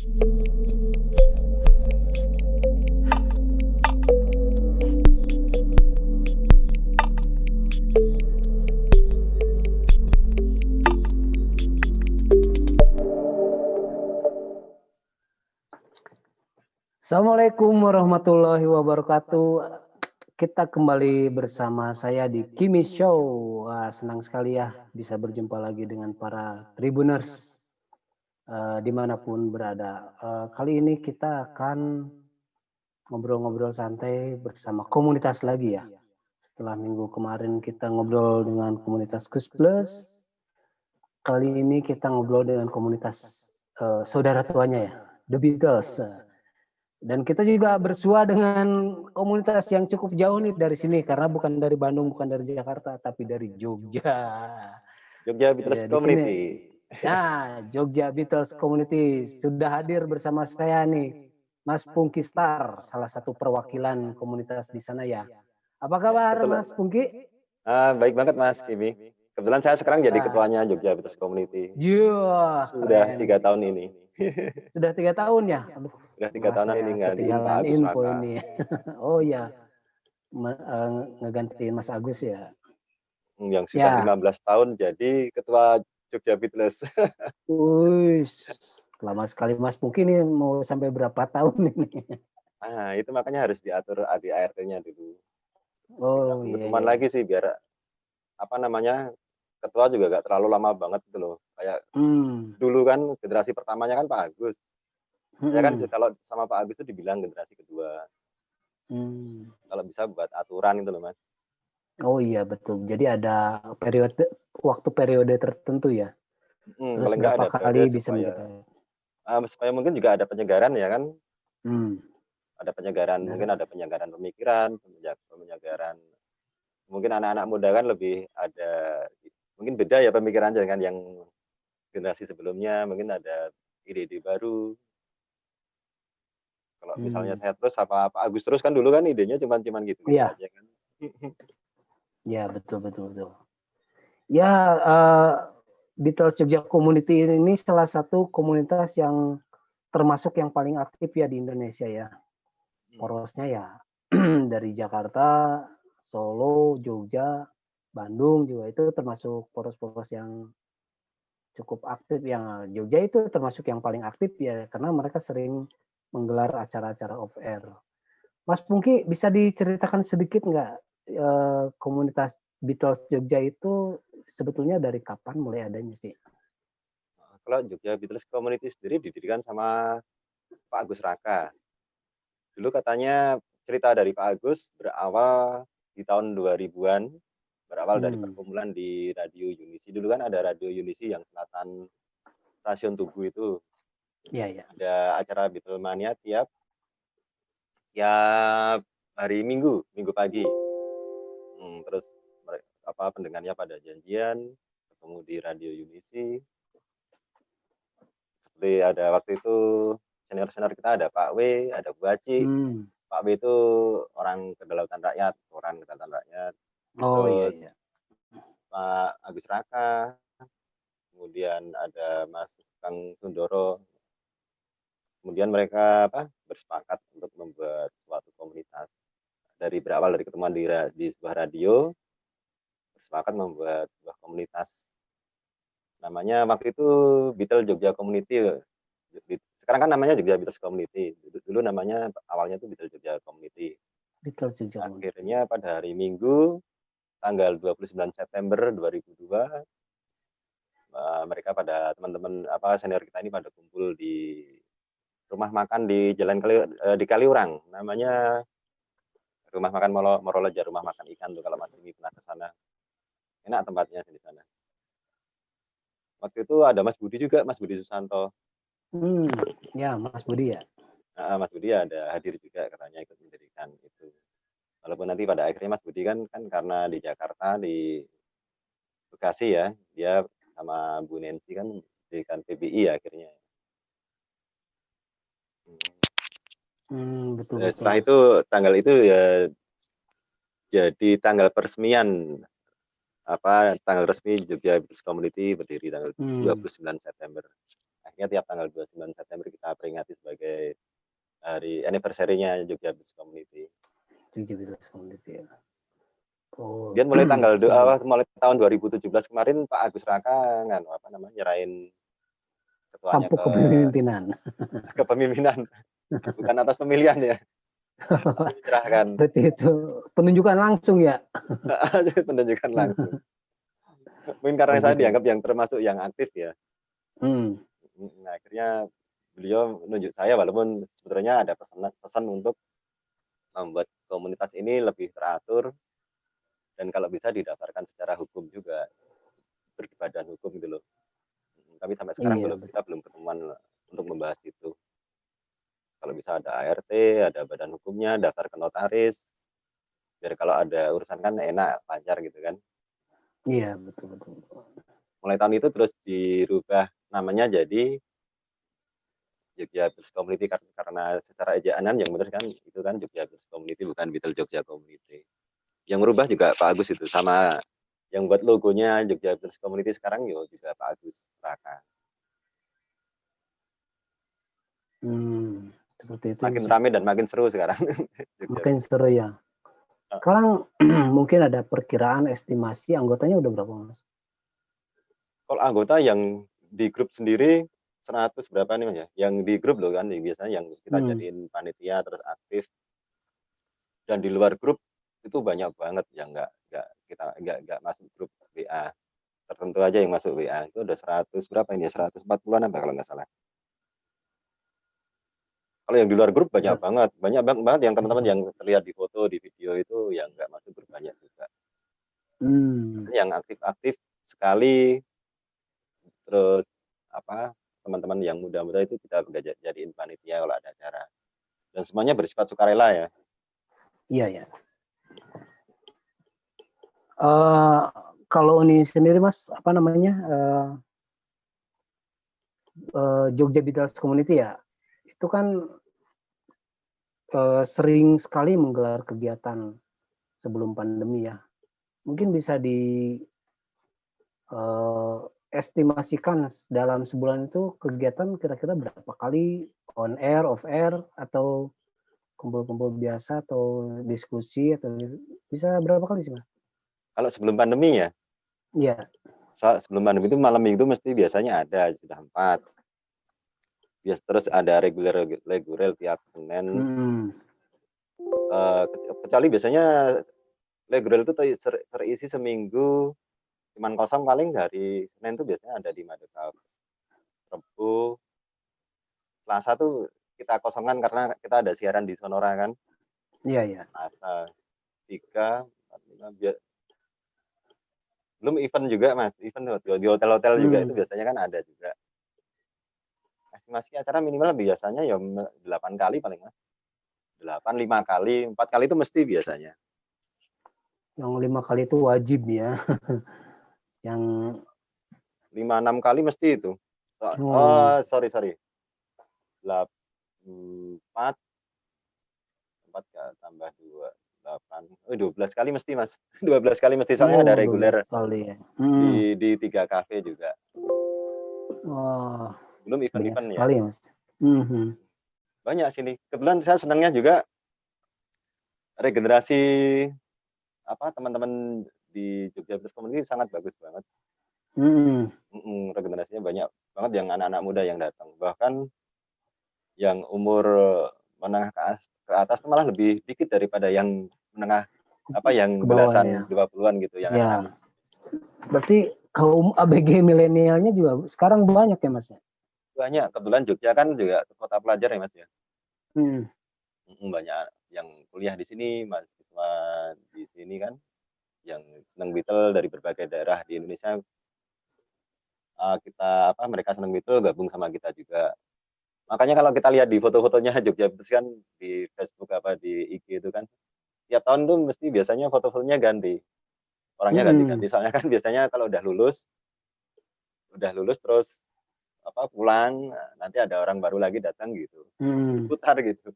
Assalamualaikum warahmatullahi wabarakatuh. Kita kembali bersama saya di Kimi Show. Wah, senang sekali ya bisa berjumpa lagi dengan para Tribuners dimanapun berada. Kali ini kita akan ngobrol-ngobrol santai bersama komunitas lagi ya. Setelah minggu kemarin kita ngobrol dengan komunitas Kus Plus, kali ini kita ngobrol dengan komunitas saudara tuanya ya, The Beatles. Dan kita juga bersua dengan komunitas yang cukup jauh nih dari sini, karena bukan dari Bandung, bukan dari Jakarta, tapi dari Jogja. Jogja Beatles Ya, di Community. sini. Nah, Jogja Beatles Community sudah hadir bersama saya nih, Mas Pungki Star, salah satu perwakilan komunitas di sana ya. Apa kabar, Betul. Mas Pungki? Baik banget Mas Kimi. Kebetulan saya sekarang jadi ketuanya Jogja Beatles Community. Iya, Sudah keren. 3 tahun ini. Sudah 3 tahun ya? Aduh, Sudah 3 tahunan ini gantiin Pak ketinggalan Agus info Raka. ini. Oh iya, ngegantiin Mas Agus ya. Yang sudah 15 tahun jadi ketua Jogja Beatles. Wih, lama sekali Mas. Mungkin ini mau sampai berapa tahun ini? Nah, itu makanya harus diatur ADART-nya dulu. Oh Kita iya. teman lagi sih biar apa namanya, ketua juga gak terlalu lama banget gitu loh. Kayak dulu kan generasi pertamanya kan Pak Agus. Saya kan kalau sama Pak Agus itu dibilang generasi kedua. Kalau bisa buat aturan itu loh Mas. Oh iya betul. Jadi ada periode tertentu ya. Terus Paling berapa nggak ada kali bisa supaya mungkin juga ada penyegaran ya kan. Ada penyegaran, Benar. mungkin ada penyegaran pemikiran, penyegaran mungkin anak-anak muda kan lebih ada, mungkin beda ya pemikiran dengan yang generasi sebelumnya, mungkin ada ide-ide baru. Kalau misalnya saya terus apa Agus terus kan dulu kan idenya cuman gitu Iya. aja kan. Ya betul. Ya, Beatles Jogja Community ini salah satu komunitas yang termasuk yang paling aktif ya di Indonesia ya. Porosnya ya dari Jakarta, Solo, Jogja, Bandung juga itu termasuk poros-poros yang cukup aktif. Yang Jogja itu termasuk yang paling aktif ya, karena mereka sering menggelar acara-acara off air. Mas Pungki, bisa diceritakan sedikit nggak komunitas Beatles Jogja itu sebetulnya dari kapan mulai adanya sih? Kalau Jogja Beatles Community sendiri didirikan sama Pak Agus Raka. Dulu katanya cerita dari Pak Agus berawal di tahun 2000-an, berawal dari perkumpulan di Radio Unisi. Dulu kan ada Radio Unisi yang selatan stasiun Tugu itu. Iya. Ada acara Beatlemania tiap hari Minggu pagi. Terus pendengarnya pada janjian ketemu di Radio Unisi. Seperti ada waktu itu senior kita ada Pak W, ada Bu Aci. Pak W itu orang kedaulatan rakyat. Oh iya. Pak Agus Raka, kemudian ada Mas Kang Sundoro. Kemudian mereka bersepakat untuk membuat suatu komunitas. Berawal dari ketemuan di sebuah radio, bersepakat membuat sebuah komunitas. Namanya waktu itu Beatles Jogja Community. Sekarang kan namanya Jogja Beatles Community. Dulu namanya awalnya itu Beatles Jogja Community. Akhirnya pada hari Minggu tanggal 29 September 2002 mereka pada teman-teman senior kita ini pada kumpul di rumah makan di Jalan di Kaliurang, namanya rumah makan Moroleja, rumah makan ikan tuh kalau Mas Imi pernah ke sana. Enak tempatnya di sana. Waktu itu ada Mas Budi juga, Mas Budi Susanto. Ya, Mas Budi ya. Mas Budi ada hadir juga katanya ikut mendirikan itu. Walaupun nanti pada akhirnya Mas Budi kan karena di Jakarta, di Bekasi ya, dia sama Bu Nancy kan mendirikan PBI ya akhirnya. Betul. Setelah itu tanggal itu ya jadi tanggal peresmian tanggal resmi Jogja Beatles Community berdiri tanggal 29 September. Akhirnya tiap tanggal 29 September kita peringati sebagai hari anniversary-nya Jogja Beats Community. Jogja Beats Community ya. Oh. Kemudian mulai tahun 2017 kemarin Pak Agus Raka nyerahin ketuanya tampuk kepemimpinan. Kepemimpinan. Bukan atas pemilihan ya. Diserahkan. Berarti itu penunjukan langsung ya? Penunjukan langsung. Mungkin karena saya dianggap yang termasuk yang aktif ya. Nah, akhirnya beliau menunjuk saya walaupun sebetulnya ada pesan untuk membuat komunitas ini lebih teratur dan kalau bisa didaftarkan secara hukum juga, berbadan hukum gitu loh. Tapi sampai sekarang kita belum ketemuan untuk membahas itu. Kalau bisa ada ART, ada badan hukumnya, daftar ke notaris, biar kalau ada urusan kan enak, lancar gitu kan. Iya, betul. Mulai tahun itu terus dirubah namanya jadi Jogja Beats Community karena secara ejaanan yang benar kan itu kan Jogja Beats Community bukan Beatles Jogja Community. Yang merubah juga Pak Agus itu sama yang buat logonya Jogja Beats Community sekarang juga Pak Agus Raka. Seperti itu. Makin ramai dan makin seru sekarang. Makin seru ya. Sekarang mungkin ada perkiraan estimasi anggotanya udah berapa Mas? Kalau anggota yang di grup sendiri 100 berapa nih Mas ya? Yang di grup loh kan biasanya yang kita jadiin panitia terus aktif. Dan di luar grup itu banyak banget yang nggak masuk grup WA. Tertentu aja yang masuk WA. Itu udah 100 berapa ini ya? 140-an apa kalau nggak salah. Kalau yang di luar grup banyak banget yang teman-teman yang terlihat di foto, di video itu yang nggak masuk grup banyak juga. Yang aktif-aktif sekali, terus teman-teman yang muda-muda itu kita jadiin panitia kalau ada acara. Dan semuanya bersifat sukarela ya. Iya. Kalau ini sendiri Mas, Jogja Beatles Community ya, itu kan sering sekali menggelar kegiatan sebelum pandemi ya. Mungkin bisa estimasikan dalam sebulan itu kegiatan kira-kira berapa kali on air, off air, atau kumpul-kumpul biasa atau diskusi atau bisa berapa kali sih Mas? Kalau sebelum pandemi ya? Iya. Sebelum pandemi itu malam minggu mesti biasanya ada sudah 4. Terus ada reguler tiap Senin. Kecuali biasanya reguler itu terisi seminggu cuman kosong paling hari Senin tuh biasanya ada di Madeka. Rabu, Selasa tuh kita kosongan karena kita ada siaran di Sonora kan. Iya. Selasa 3, 4, 5 belum event juga Mas, event di hotel-hotel juga itu biasanya kan ada juga. Estimasi acara minimal biasanya ya 8 kali paling Mas. 5 kali, 4 kali itu mesti biasanya. Yang 5 kali itu wajib ya. Yang 5-6 kali mesti itu. Sorry. 4 tambah 2, 8. 12 kali mesti Mas. 12 kali mesti soalnya ada reguler kali ya. Di 3 kafe juga. Belum event-event ya. Sekali, Mas. Banyak sini. Kebetulan saya senangnya juga regenerasi teman-teman di Jogja Beats Community sangat bagus banget. Regenerasinya banyak banget yang anak-anak muda yang datang. Bahkan yang umur menengah ke atas itu malah lebih dikit daripada yang menengah yang belasan 20-an gitu yang anak-anak. Berarti kaum ABG milenialnya juga sekarang banyak ya Mas? Banyak. Kebetulan Jogja kan juga kota pelajar ya Mas ya. Banyak yang kuliah di sini, mahasiswa di sini kan yang senang Beatles dari berbagai daerah di Indonesia. Mereka senang Beatles gabung sama kita juga. Makanya kalau kita lihat di foto-fotonya Jogja Beats kan di Facebook di IG itu kan tiap tahun tuh mesti biasanya foto-fotonya ganti. Orangnya ganti-ganti. Soalnya kan biasanya kalau udah lulus terus pulang, nanti ada orang baru lagi datang gitu. Putar gitu.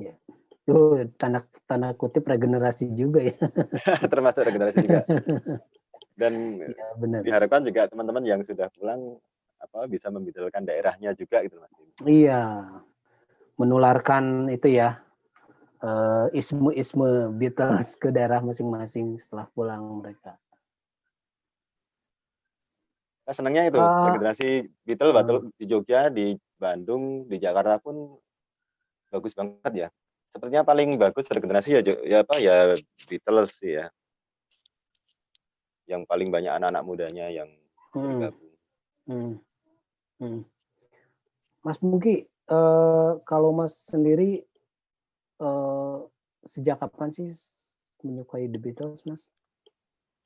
Ya. Itu tanda kutip regenerasi juga ya. Termasuk regenerasi juga. Dan diharapkan juga teman-teman yang sudah pulang bisa membedakan daerahnya juga gitu Mas. Iya, menularkan itu ya, isme-isme Beatles ke daerah masing-masing setelah pulang mereka. Nah, senangnya itu regenerasi Beatles di Jogja, di Bandung, di Jakarta pun bagus banget ya. Sepertinya paling bagus regenerasi ya Beatles sih ya. Yang paling banyak anak-anak mudanya yang bergabung. Mas Pungki, kalau Mas sendiri sejak kapan sih menyukai The Beatles, Mas?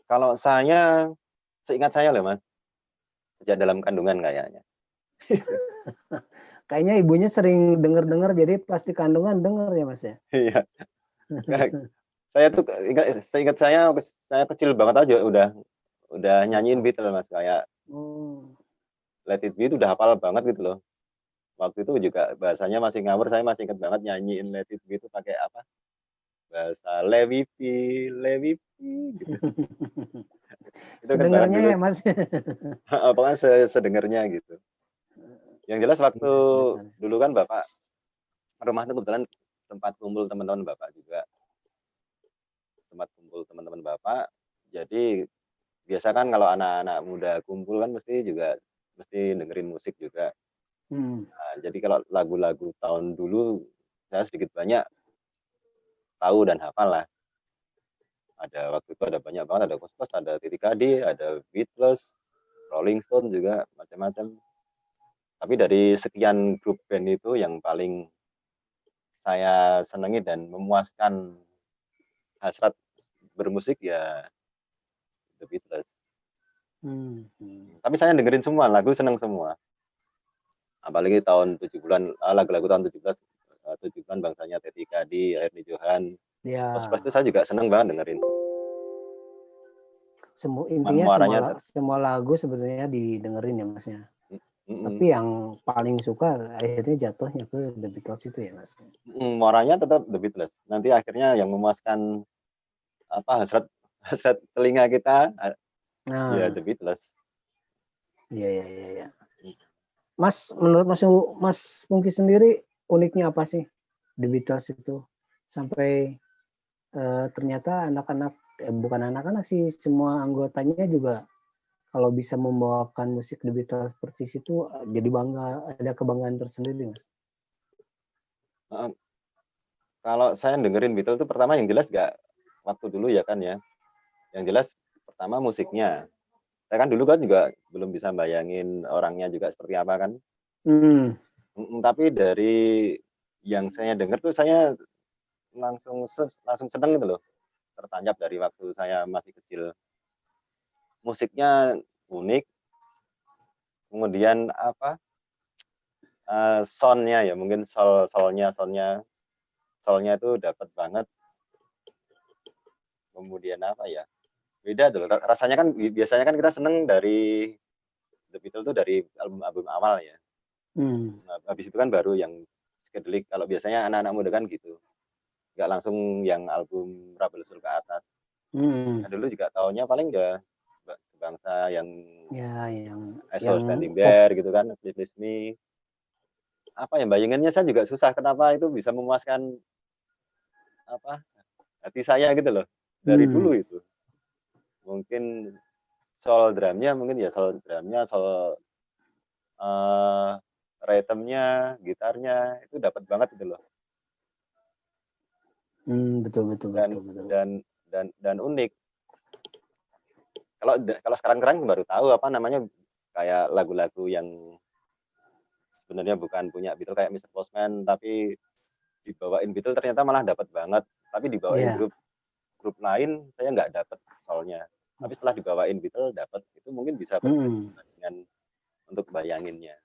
Kalau saya, seingat saya loh Mas, sejak dalam kandungan kayaknya. Kayaknya ibunya sering denger-denger, jadi pasti kandungan denger ya Mas ya? Iya. Saya tuh seingat saya kecil banget aja udah nyanyiin Beatles Mas, kayak Let It Be itu udah hafal banget gitu loh. Waktu itu juga bahasanya masih ngawur, saya masih ingat banget nyanyiin Let It Be itu pakai apa? Bahasa Lewipi gitu. Itu kan banget Sedengarnya dulu. ya Mas. Pokoknya sedengarnya gitu. Yang jelas waktu dulu kan Bapak rumah itu kebetulan tempat kumpul teman-teman Bapak juga. Tempat kumpul teman-teman Bapak. Jadi biasa kan kalau anak-anak muda kumpul kan mesti dengerin musik juga. Nah, jadi kalau lagu-lagu tahun dulu saya sedikit banyak tahu dan hafal lah. Waktu itu ada banyak banget, ada Ghostbusters, ada Titik KD, ada Beatles, Rolling Stone juga macam-macam. Tapi dari sekian grup band itu yang paling saya senangi dan memuaskan hasrat bermusik ya The Beatles. Tapi saya dengerin semua lagu, seneng semua. Apalagi tahun 70-an, lagu-lagu tahun 70-an bangsanya Teti Kadi, Erni Johan. Ghostbusters itu saya juga seneng banget dengerin. Intinya semua lagu sebenarnya didengerin ya Masnya. Tapi yang paling suka akhirnya jatuhnya ke The Beatles itu ya Mas. Muaranya tetap The Beatles. Nanti akhirnya yang memuaskan hasrat telinga kita ya The Beatles. Iya. Mas, menurut Mas Pungki sendiri uniknya apa sih The Beatles itu sampai ternyata anak-anak bukan anak-anak sih, semua anggotanya juga kalau bisa membawakan musik The Beatles persis itu jadi bangga, ada kebanggaan tersendiri Mas. Kalau saya dengerin Beatles itu pertama yang jelas waktu dulu ya kan ya. Yang jelas pertama musiknya. Saya kan dulu kan juga belum bisa bayangin orangnya juga seperti apa kan. Tapi dari yang saya dengar tuh saya langsung seneng gitu loh. Tertancap dari waktu saya masih kecil. Musiknya unik. Kemudian soundnya ya mungkin soundnya itu dapat banget. Kemudian beda tuh rasanya kan biasanya kan kita seneng dari The Beatles tuh dari album awal ya. Habis itu kan baru yang psychedelic. Kalau biasanya anak-anak muda kan gitu, nggak langsung yang album Rubber Soul ke atas. Nah, dulu juga taunya paling ya sebangsa yang I Saw Standing There gitu kan, Please Me. Apa ya bayangannya saya juga susah, kenapa itu bisa memuaskan hati saya gitu loh dari dulu itu. Mungkin soul drumnya, soul rhythmnya, gitarnya itu dapat banget gitu loh. Betul. Dan unik. Kalau sekarang baru tahu apa namanya kayak lagu-lagu yang sebenarnya bukan punya Beatles kayak Mr. Postman tapi dibawain Beatles ternyata malah dapat banget. Tapi dibawain grup lain saya nggak dapat soalnya. Tapi setelah dibawain Beatles dapat, itu mungkin bisa perbandingan untuk bayanginnya.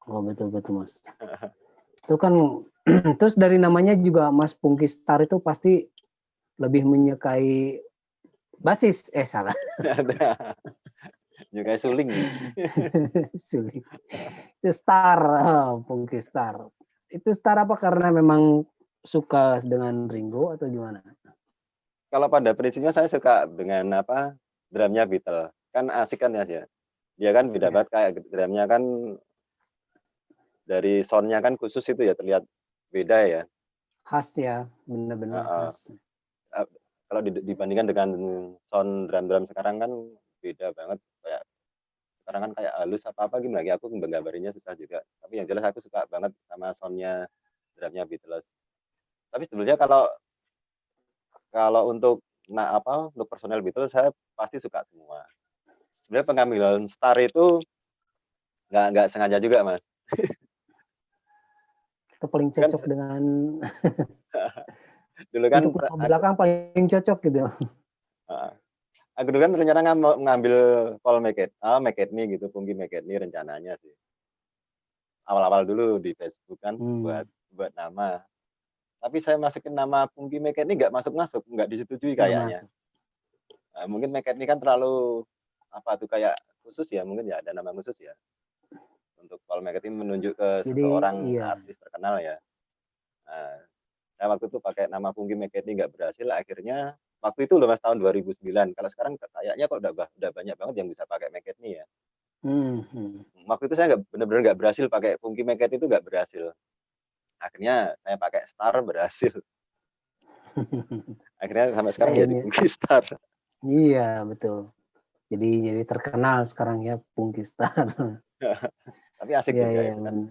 Oh betul Mas. Itu kan terus dari namanya juga Mas Pungki Star itu pasti lebih menyukai basis. Salah. Juga suling. Suling. Itu Star, Pungki Star. Itu Star apa karena memang suka dengan Ringo atau gimana? Kalau pada prinsipnya saya suka dengan drumnya Beatles. Kan asik kan ya. Dia kan beda Ya, banget kayak drumnya kan dari sound-nya kan khusus itu ya, terlihat beda ya. khas ya, benar-benar Heeh. khas. Kalau dibandingkan dengan sound drum-drum sekarang kan beda banget, kayak sekarang kan kayak halus apa-apa gimana lagi, aku nggambarinnya susah juga. Tapi yang jelas aku suka banget sama sound-nya drumnya Beatles. Tapi sebenarnya kalau kalau untuk personel Beatles saya pasti suka semua. Sebenarnya pengambilan Star itu nggak sengaja juga, Mas. Itu paling Itu kan cocok dengan dulu kan untuk nama belakang paling cocok gitu. heeh, aku dulu kan rencana ngambil Paul McCartney gitu, Punky McCartney rencananya sih. Awal-awal dulu di Facebook kan buat Hmm, buat nama. Tapi saya masukin nama Punky McCartney nggak masuk-masuk, nggak disetujui nggak kayaknya. masuk. Mungkin McCartney kan terlalu apa tuh kayak khusus ya, mungkin ya ada nama khusus ya. Untuk Paul McCartney menunjuk ke Jadi seseorang iya, artis terkenal ya. Nah, saya waktu itu pakai nama Punky McCartney nggak berhasil, akhirnya waktu itu loh Mas tahun 2009. Kalau sekarang kayaknya kok udah banyak banget yang bisa pakai McCartney ya. hmm. Waktu itu saya nggak benar-benar nggak berhasil pakai Punky McCartney itu nggak berhasil. Akhirnya saya pakai Star berhasil. Akhirnya sampai Nah sekarang jadi ini, Punky Star. iya betul. Jadi terkenal sekarang ya Punky Star. Tapi asik Iya, juga iya, itu kan. benar.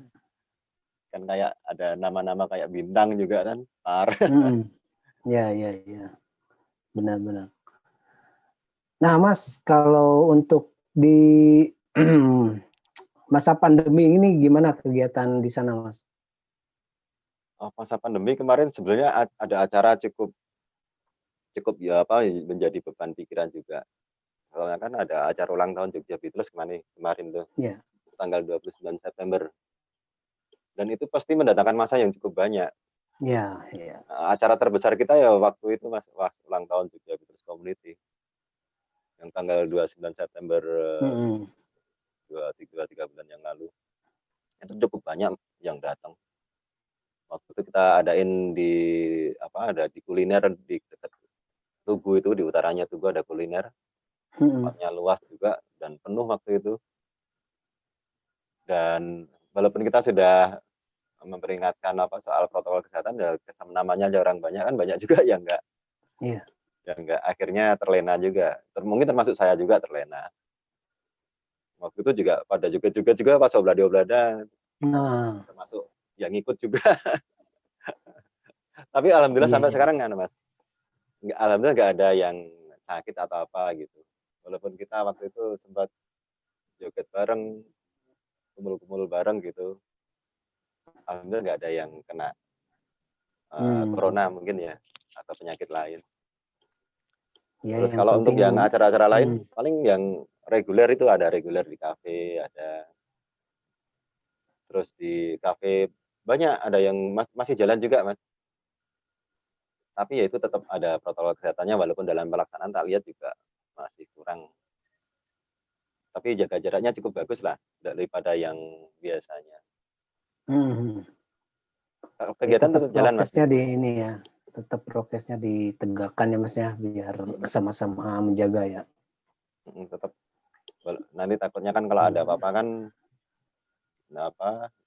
Kan kayak ada nama-nama kayak bintang juga kan, Star. Hmm, iya, iya, iya, benar-benar. Nah, Mas, kalau untuk di masa pandemi ini gimana kegiatan di sana, Mas? Masa pandemi kemarin sebenarnya ada acara cukup cukup ya apa menjadi beban pikiran juga. Soalnya kan ada acara ulang tahun Jogja Beatles kemarin tuh Ya, tanggal 29 September dan itu pasti mendatangkan masa yang cukup banyak. ya, ya. Acara terbesar kita ya waktu itu Mas ulang tahun Jogja Beatles Community yang tanggal 29 September Hmm, tiga bulan yang lalu. Itu cukup banyak yang datang. Waktu itu kita adain ada di kuliner di dekat Tugu itu di utaranya Tugu ada kuliner, hmm, tempatnya luas juga dan penuh waktu itu. Dan walaupun kita sudah memperingatkan soal protokol kesehatan ya namanya aja orang banyak kan banyak juga iya. yang enggak akhirnya terlena juga. Mungkin termasuk saya juga terlena. Waktu itu juga pada juga pas oblada-oblada Nah, termasuk yang ikut juga. Tapi alhamdulillah iya, sampai iya. sekarang kan Mas, alhamdulillah nggak ada yang sakit atau apa gitu. Walaupun kita waktu itu sempat joget bareng, kumpul-kumpul bareng gitu. Alhamdulillah nggak ada yang kena Hmm, corona mungkin ya atau penyakit lain. ya Terus yang kalau untuk penting, yang acara-acara lain hmm, paling yang reguler itu ada reguler di kafe, ada terus di kafe banyak ada yang masih jalan juga Mas. Tapi ya itu tetap ada protokol kesehatannya walaupun dalam pelaksanaan tak lihat juga masih kurang. Tapi jaga jaraknya cukup bagus lah daripada yang biasanya. hmm. Ya Kegiatan tetap tetap jalan Mas di prokesnya di sini. ini ya, tetap prokesnya ditegakkan ya, Mas ya, biar Mhm, sama-sama menjaga ya. tetap nanti takutnya kan kalau ada Hmm, apa-apa kan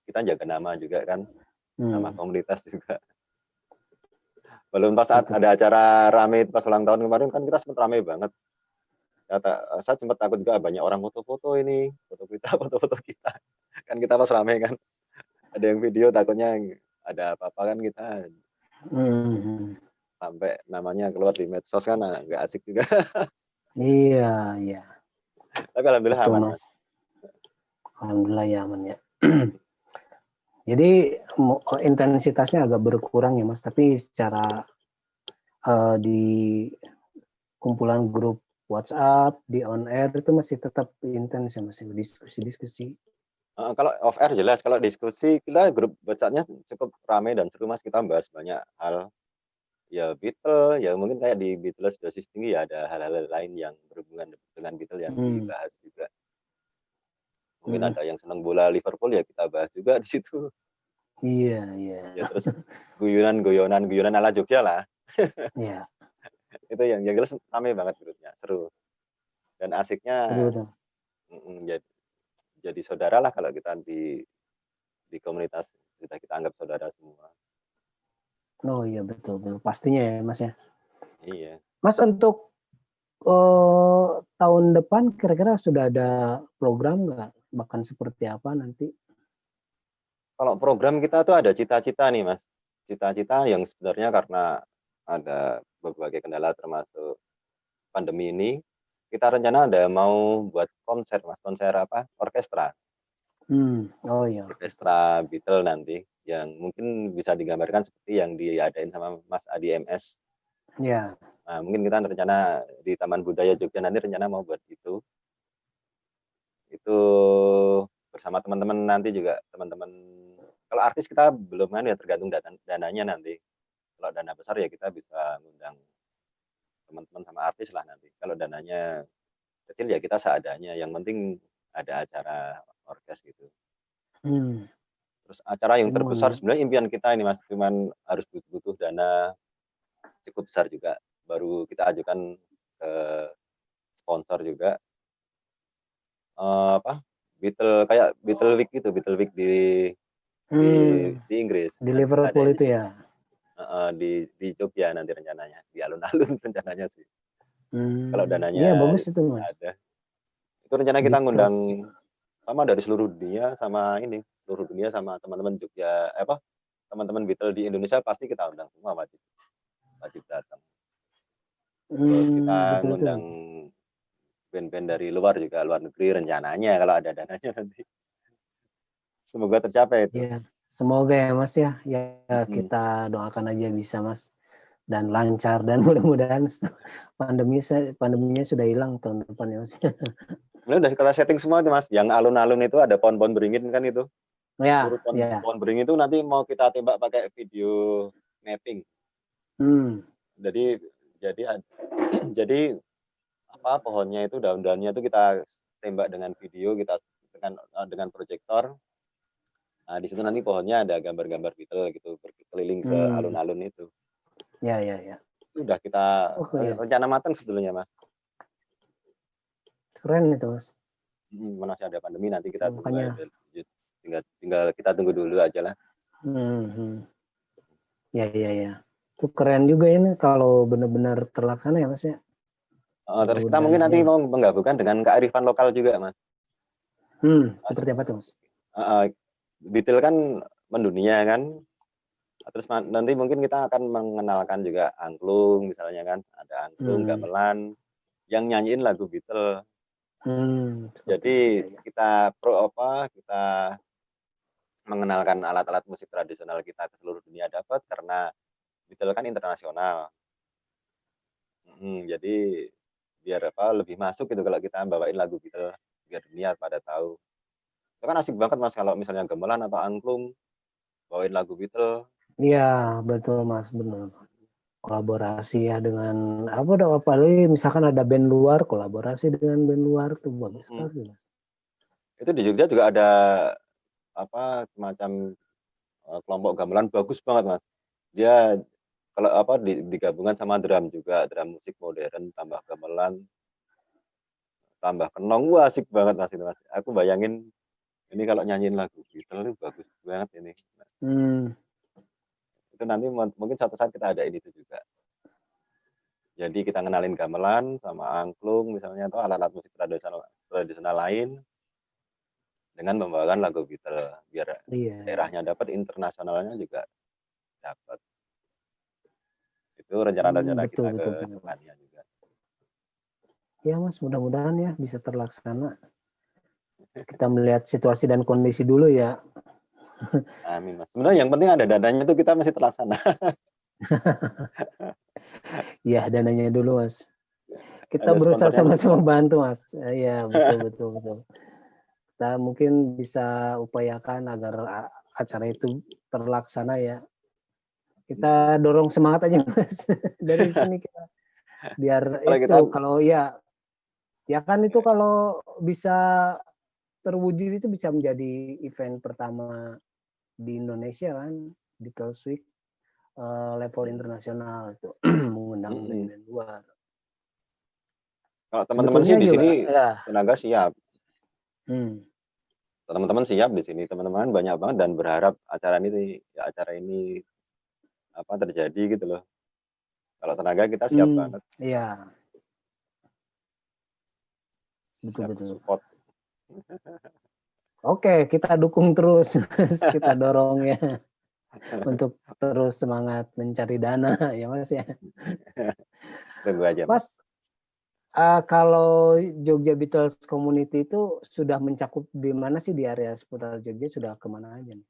kita jaga nama juga kan, nama hmm, komunitas juga. Belum pas saat betul. ada acara rame pas ulang tahun kemarin kan kita sempat rame banget. Saya sempat takut juga banyak orang foto-foto ini, foto kita, foto-foto kita. Kan kita pas rame kan, ada yang video takutnya ada apa-apa kan kita Hmm, sampai namanya keluar di medsos kan nggak asik juga. iya, iya, Tapi alhamdulillah betul aman Mas. Mas. Alhamdulillah ya aman ya. Jadi intensitasnya agak berkurang ya Mas, tapi secara di kumpulan grup WhatsApp, di on air itu masih tetap intens ya Mas, diskusi-diskusi. Kalau off air jelas, kalau diskusi kita grup WhatsApp-nya cukup ramai dan seru Mas, kita bahas banyak hal. Ya Beatles, ya mungkin kayak di Beatles dosis tinggi ya ada hal-hal lain yang berhubungan dengan Beatles yang Hmm, dibahas juga. Mungkin hmm, ada yang senang bola Liverpool ya kita bahas juga di situ. iya, iya, Ya terus guyonan ala Jogja lah. iya, Itu yang jelas ramai banget grupnya, seru. Dan asiknya betul, betul. ya jadi saudara lah kalau kita di komunitas, sudah kita anggap saudara semua. Oh iya betul, betul. Pastinya ya Mas ya. Iya. Mas untuk tahun depan kira-kira sudah ada program nggak? Bahkan seperti apa nanti? Kalau program kita tuh ada cita-cita nih Mas. Cita-cita yang sebenarnya karena ada berbagai kendala termasuk pandemi ini, kita rencana ada mau buat konser Mas, konser apa, orkestra. Oh iya. Orkestra Beatles nanti, yang mungkin bisa digambarkan seperti yang diadain sama Mas Adi MS. Ya. Nah, mungkin kita rencana di Taman Budaya Jogja nanti rencana mau buat itu. Itu bersama teman-teman nanti juga, teman-teman kalau artis kita belum kan ya, tergantung dananya nanti. Kalau dana besar ya kita bisa ngundang teman-teman sama artis lah nanti. Kalau dananya kecil ya kita seadanya, yang penting ada acara orkes gitu. Hmm. Terus acara yang terbesar Cuman, sebenarnya impian kita ini Mas, cuman harus butuh dana cukup besar juga, baru kita ajukan ke sponsor juga. Apa, kayak Beatle Week gitu, Beatle Week di di Inggris. di Nanti kita Liverpool adain itu ya. di Jogja nanti rencananya, di alun-alun rencananya sih. Kalau Iya dananya bagus itu Mas. ada. Itu rencana kita ngundang Beatles. sama dari seluruh dunia sama ini, seluruh dunia sama teman-teman Jogja, apa, teman-teman Beatle di Indonesia pasti kita undang semua, wajib wajib datang. Terus kita Betul itu. ngundang band-band dari luar juga, luar negeri rencananya kalau ada dananya nanti. Semoga tercapai itu. Ya, semoga ya Mas ya. Ya Mhm. kita doakan aja bisa Mas dan lancar dan mudah-mudahan pandeminya sudah hilang tahun depan ya Mas. Sebenarnya udah kita setting semua tuh Mas, yang alun-alun itu ada pohon-pohon beringin kan itu. Seluruh Ya, pohon ya. pohon beringin itu nanti mau kita tembak pakai video mapping. Hmm. Jadi jadi jadi apa, pohonnya itu daun-daunnya itu kita tembak dengan video, kita dengan proyektor. Nah, di situ nanti pohonnya ada gambar-gambar Beatle gitu, berkeliling Hmm. sealun-alun itu. Ya, ya, ya. Itu udah kita Oh ya, rencana matang sebetulnya, Mas. keren itu Mas. Masih ada pandemi nanti kita tunggu Makanya, aja. Tinggal tinggal kita tunggu dulu aja lah. hmm. Ya, ya, ya. Itu keren juga ini kalau benar-benar terlaksana ya Mas ya. Terus Kalau kita mungkin nanti dananya, mau menggabungkan dengan kearifan lokal juga, Mas. seperti apa tuh Mas? Heeh, Beatle kan mendunia kan. Terus nanti mungkin kita akan mengenalkan juga angklung misalnya kan, ada angklung, Hmm. gamelan yang nyanyiin lagu Beatle. Seperti itu Jadi ya, ya. kita mengenalkan alat-alat musik tradisional kita ke seluruh dunia dapat karena Beatle kan internasional. Jadi biar apa, lebih masuk gitu kalau kita bawain lagu Beatle, biar dunia pada tahu. Itu kan asik banget Mas kalau misalnya gamelan atau angklung bawain lagu Beatle. Iya, betul Mas, benar. Kolaborasi ya dengan apa udah apalagi misalkan ada band luar, kolaborasi dengan band luar tuh bagus Mhm. sekali Mas. Itu di Jogja juga ada apa, semacam, kelompok gamelan bagus banget Mas. Dia kalau apa, digabungkan sama drum juga, drum musik modern tambah gamelan, tambah kenong, wah asik banget Mas itu Mas. Aku bayangin ini kalau nyanyiin lagu Beatles itu bagus banget ini. Hmm. Itu nanti mungkin suatu saat kita adain itu juga. Jadi kita ngenalin gamelan sama angklung misalnya atau alat-alat musik tradisional tradisional lain dengan membawakan lagu Beatles, biar Iya, iya. daerahnya dapat, internasionalnya juga dapat. Itu rencana-rencana Betul, kita ke betul, betul. depannya juga. Ya Mas, mudah-mudahan ya bisa terlaksana. Kita melihat situasi dan kondisi dulu ya. Amin Mas. Sebenarnya yang penting ada dananya itu kita masih terlaksana. Ya, dananya dulu Mas. Kita Ada berusaha sponsornya nanti sama-sama kita. bantu Mas. Iya, betul, betul, betul. Kita mungkin bisa upayakan agar acara itu terlaksana ya. Kita dorong semangat aja Mas dari sini kita biar Kalau kita itu kalau ya kan itu kalau bisa terwujud itu bisa menjadi event pertama di Indonesia kan Beatles Week level internasional itu mengundang mhm, band-band luar. kalau teman-teman sih Sebetulnya di juga sini ya. tenaga siap. Hmm. teman-teman siap di sini, teman-teman banyak banget dan berharap acara ini apa terjadi gitu loh. Kalau tenaga kita siap banget, Iya, betul siap betul. support. Oke, kita dukung terus, kita dorong ya untuk terus semangat mencari dana ya Mas ya. Tunggu aja Mas. Mas, kalau Jogja Beatles Community itu sudah mencakup di mana sih di area seputar Jogja, sudah kemana aja nih?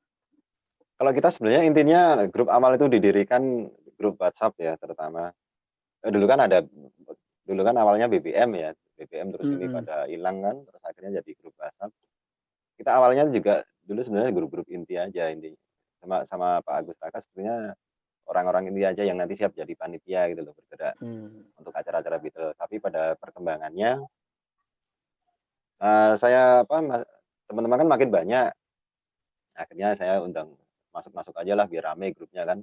Kalau kita sebenarnya intinya grup awal itu didirikan grup WhatsApp ya terutama. Dulu kan awalnya BBM ya, BBM terus ini Mhm, pada hilang kan, terus akhirnya jadi grup WhatsApp. Kita awalnya juga dulu sebenarnya grup-grup inti aja intinya. Sama sama Pak Agus Raka sebenarnya orang-orang inti aja yang nanti siap jadi panitia gitu loh, bergerak mmm, untuk acara-acara Beatles. Tapi pada perkembangannya, saya apa, teman-teman kan makin banyak, akhirnya saya undang masuk-masuk aja lah biar rame grupnya kan.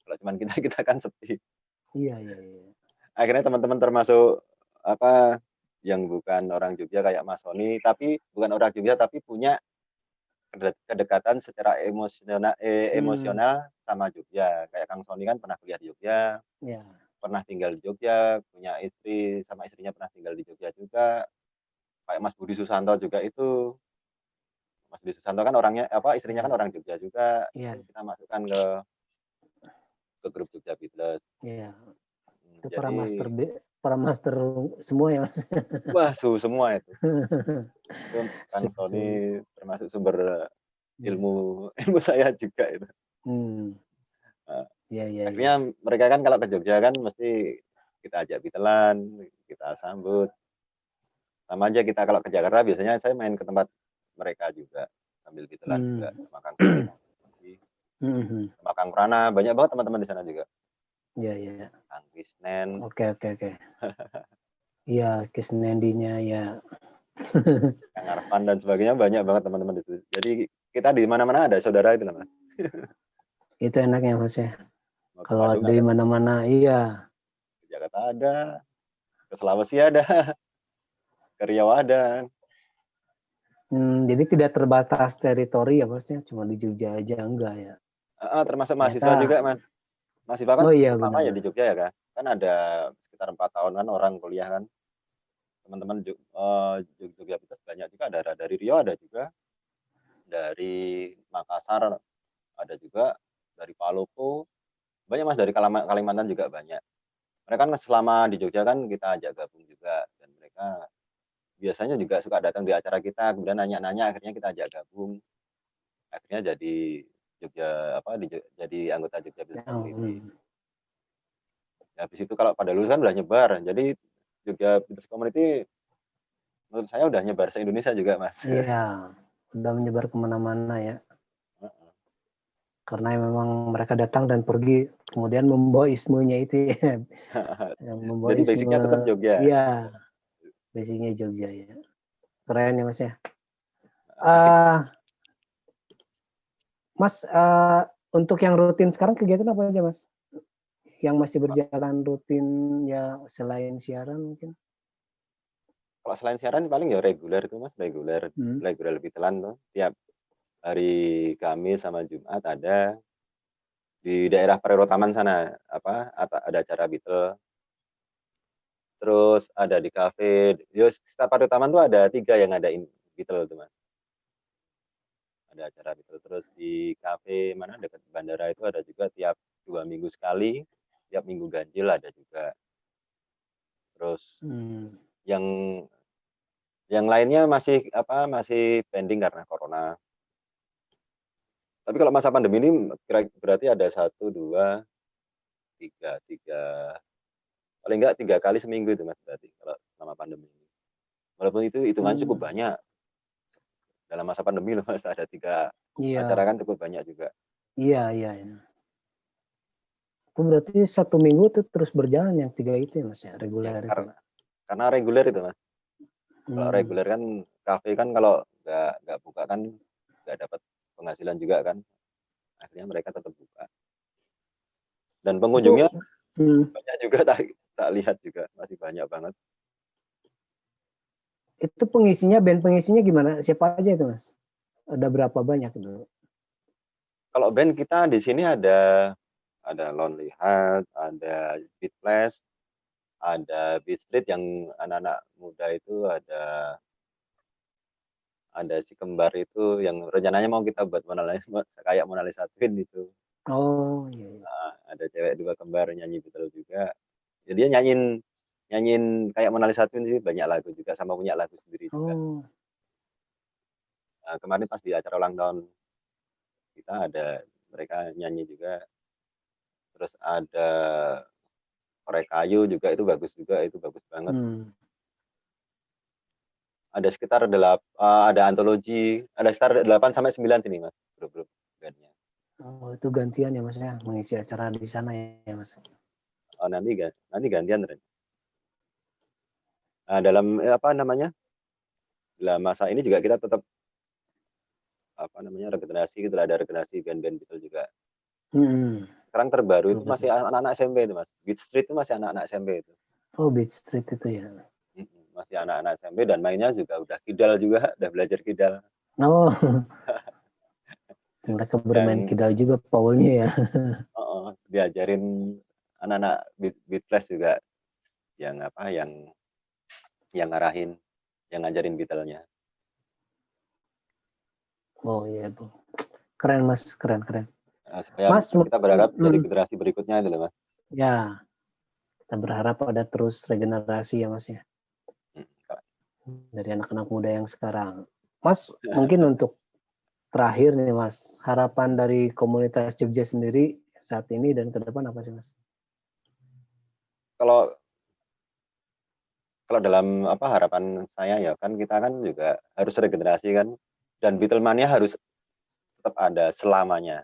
Kalau cuman kita-kita kan sepi. iya iya iya. Akhirnya teman-teman termasuk apa, yang bukan orang Jogja kayak Mas Sony, tapi bukan orang Jogja tapi punya kedekatan secara Mmm, emosional sama Jogja. Kayak Kang Sony kan pernah kuliah di Jogja, iya, pernah tinggal di Jogja, punya istri sama istrinya pernah tinggal di Jogja juga. Kayak Mas Budi Susanto juga itu. Mas Budi Susanto kan orangnya apa, istrinya kan iya orang Jogja juga. iya Itu kita masukkan ke grup Jogja Beatles. iya. Itu Jadi para master semua ya Mas? wah semua itu. Itu Kang Sony Suhu, termasuk sumber iya, ilmu ilmu saya juga itu. mmm, Eee, iya iya iya. akhirnya mereka kan kalau ke Jogja kan mesti kita ajak Bitelan, kita sambut. Sama aja kita kalau ke Jakarta biasanya saya main ke tempat mereka juga, sambil Bitelan juga Mmm, sama Kang Sony, mhm mhm. sama Kang Prana, banyak banget teman-teman di sana juga. Iya iya. Kang Krisnen, Oke oke oke. Iya, Kisnendinya ya. Kang Arfan dan sebagainya banyak banget teman-teman di situ. Jadi kita di mana-mana ada saudara itu Mas. Itu enaknya Mas ya, Mau ke kalau Bandung di ada, mana-mana iya, ke Jakarta ada, ke Sulawesi ada, ke Riau ada. jadi tidak terbatas teritori ya Mas ya, cuma di Jogja aja enggak ya? Heeh, termasuk mahasiswa Ternyata juga Mas. Mahasiswa kan oh iya cukup lama benar ya di benar. Jogja ya kan? Kan ada sekitar 4 tahun kan orang kuliah kan. Teman-teman Jogja banyak juga, ada dari Riau ada juga, dari Makassar ada juga, dari Palopo, banyak Mas, dari Kalimantan juga banyak. Mereka kan selama di Jogja kan kita ajak gabung juga dan mereka biasanya juga suka datang di acara kita, kemudian nanya-nanya akhirnya kita ajak gabung, akhirnya jadi Jogja apa, jadi anggota Jogja Business Oh, Community. Habis itu kalau pada lulus kan udah nyebar, jadi Jogja Business Community menurut saya udah nyebar se-Indonesia juga, Mas. iya, udah menyebar ke mana-mana ya, Heeh. karena memang mereka datang dan pergi, kemudian membawa ismunya itu ya, yang membawa Jadi isme basic-nya tetap Jogja. iya, basic-nya Jogja ya. Keren ya Mas ya. Asik. Eee, Mas, untuk yang rutin sekarang kegiatan apa aja Mas? Yang masih berjalan rutin ya selain siaran mungkin? Kalau selain siaran paling ya reguler itu, Mas, reguler Mhm. reguler Bitelan tuh, tiap hari Kamis sama Jumat ada, di daerah Perero-Taman sana, apa, ada acara Beatle, terus ada di kafe, ya sekitar Perero-Taman tuh ada 3 yang ngadain Beatle tuh, Mas. Ada acara Beatle, terus di kafe mana dekat bandara itu ada juga tiap 2 minggu sekali, tiap minggu ganjil ada juga. Terus Mmm, yang lainnya masih, apa, masih pending karena corona. Tapi kalau masa pandemi ini berarti ada satu 2 3 3 paling enggak 3 kali seminggu itu Mas berarti kalau selama pandemi ini. Walaupun itu hitungan cukup mmm, banyak, dalam masa pandemi loh Mas ada 3 acara iya kan cukup banyak juga. iya iya iya. Itu berarti 1 minggu tuh terus berjalan yang 3 itu ya, Mas, ya, Ya reguler itu? karena reguler itu Mas. Kalau Mmm, reguler kan kafe kan kalau nggak buka kan nggak dapat penghasilan juga kan, akhirnya mereka tetap buka. Dan itu pengunjungnya mhm, banyak juga tak tak lihat juga, masih banyak banget. itu pengisinya band pengisinya gimana? Siapa aja itu, Mas? Ada berapa banyak itu? Kalau band kita di sini ada Lonely Heart, ada Beatles, ada Beat Street yang anak-anak muda itu ada si kembar itu yang rencananya mau kita buat kayak Mona Lisa Twin itu. Oh, iya, iya. Ada cewek 2 kembar nyanyi Beatles juga. Ya dia nyanyiin nyanyiin kayak Mona Lisa Twin sih, banyak lagu juga sama punya lagu sendiri juga. Oh, Kemarin pas di acara ulang tahun kita ada mereka nyanyi juga. Terus ada Korek Kayu juga itu bagus banget. hmm. Ada sekitar ada antologi, ada sekitar 8 sampai 9 sini Mas, grup-grup bandnya. Oh, itu gantian ya Mas ya, mengisi acara di sana ya Mas. Oh, nanti gantian Ren. Nah, dalam apa namanya? Dalam masa ini juga kita tetap apa namanya? Regenerasi gitu, ada regenerasi band-band gitu juga. Hmm. Sekarang terbaru itu Betul, masih betul. anak-anak SMP itu Mas. Beat Street itu masih anak-anak SMP itu. Oh, Beat Street itu ya. Masih anak-anak SMP dan mainnya juga udah kidal juga, udah belajar kidal. Oh, mereka bermain Yang kidal juga Paulnya ya. diajarin anak-anak Beatles juga yang apa yang ngarahin, yang ngajarin Beatle-nya. Oh iya tuh. Keren Mas, keren keren. Supaya Mas, kita berharap dari generasi berikutnya itu loh Mas. ya, kita berharap ada terus regenerasi ya Mas ya. Dari anak-anak muda yang sekarang. Mas, mungkin untuk terakhir nih Mas, harapan dari komunitas Jogja sendiri saat ini dan ke depan apa sih Mas? Kalau kalau dalam apa harapan saya ya kan kita kan juga harus regenerasi kan dan Beatlemania harus tetap ada selamanya.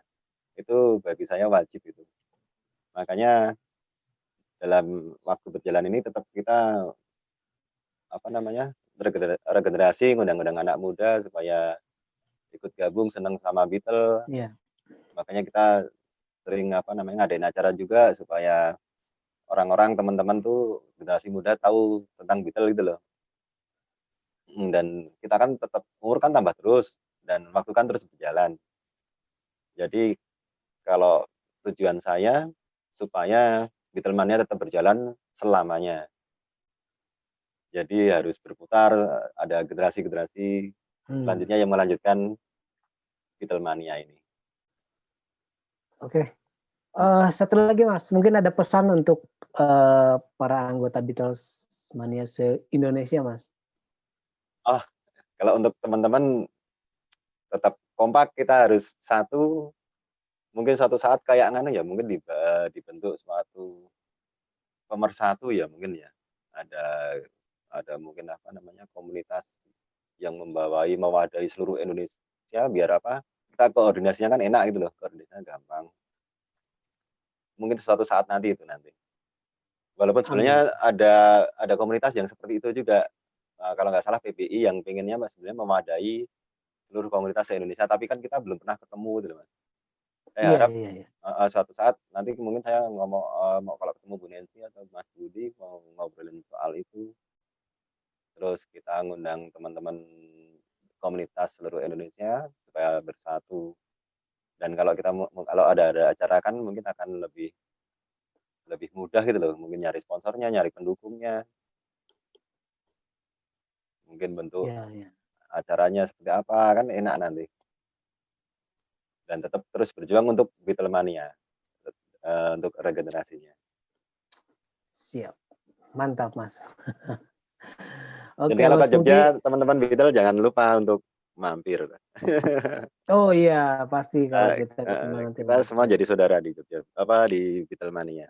Itu bagi saya wajib itu. Makanya dalam waktu berjalan ini tetap kita apa namanya? Regenerasi, ngundang-undang anak muda supaya ikut gabung seneng sama Beatles. Iya. Makanya kita sering apa namanya ngadain acara juga supaya orang-orang teman-teman tuh generasi muda tahu tentang Beatles gitu loh. Dan kita kan tetap umur kan tambah terus dan waktu kan terus berjalan. Jadi kalau tujuan saya supaya Beatlemania tetap berjalan selamanya. Jadi harus berputar, ada generasi-generasi Hmm. selanjutnya yang melanjutkan Beatlemania ini. Oke. Satu lagi Mas, mungkin ada pesan untuk para anggota Beatles Mania se-Indonesia Mas. Oh, kalau untuk teman-teman tetap kompak, kita harus satu, mungkin suatu saat kayak nganu ya, mungkin dibentuk suatu pemersatu ya mungkin ya. Ada mungkin apa namanya komunitas yang mewadahi seluruh Indonesia biar apa? Kita koordinasinya kan enak gitu loh, koordinasinya gampang. Mungkin suatu saat nanti itu nanti. Walaupun Amin. sebenarnya ada komunitas yang seperti itu juga. Kalau nggak salah PBI yang pengennya sebenarnya memadai seluruh komunitas se-Indonesia, tapi kan kita belum pernah ketemu gitu loh Mas. Saya Iya, harap iya, iya. suatu saat nanti mungkin saya ngomong mau kalau ketemu Bu Nancy atau Mas Budi mau ngobrolin soal itu, terus kita ngundang teman-teman komunitas seluruh Indonesia supaya bersatu. Dan kalau kita kalau ada acara kan mungkin akan lebih lebih mudah gitu loh, mungkin nyari sponsornya, nyari pendukungnya, mungkin bentuk Iya, iya. acaranya seperti apa, kan enak nanti. Dan tetap terus berjuang untuk Beatlemania, untuk regenerasinya. Siap. Mantap Mas. Jadi Oke kalau ke Mas Jogja, Pungki. teman-teman Beatle jangan lupa untuk mampir. Oh iya, pasti kalau kita ketemu nanti Kita semua mampir. jadi saudara di Jogja, apa di Beatlemania.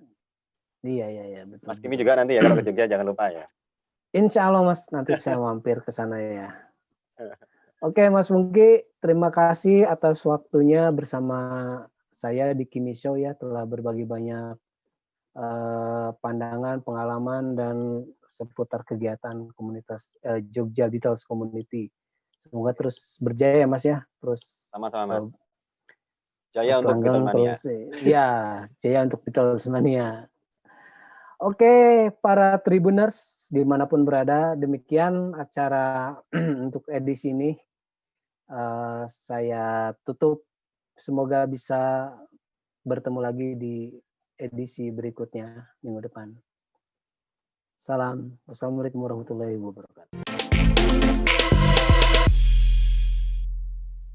Iya, iya, iya, betul, Mas Kimi betul. juga nanti ya kalau ke Jogja jangan lupa ya. Insya Allah Mas, nanti saya mampir ke sana ya. Oke Mas Pungki, terima kasih atas waktunya bersama saya di Kimi Show ya, telah berbagi banyak pandangan, pengalaman, dan seputar kegiatan komunitas Jogja Beatles Community. Semoga terus berjaya ya Mas ya, terus Sama-sama Mas. Jaya terus untuk langgeng Beatlemania. terus ya, jaya untuk Beatles Mania. Oke, para Tribuners dimanapun berada, demikian acara untuk edisi ini. saya tutup. Semoga bisa bertemu lagi di edisi berikutnya minggu depan. Salam. Wassalamualaikum warahmatullahi wabarakatuh.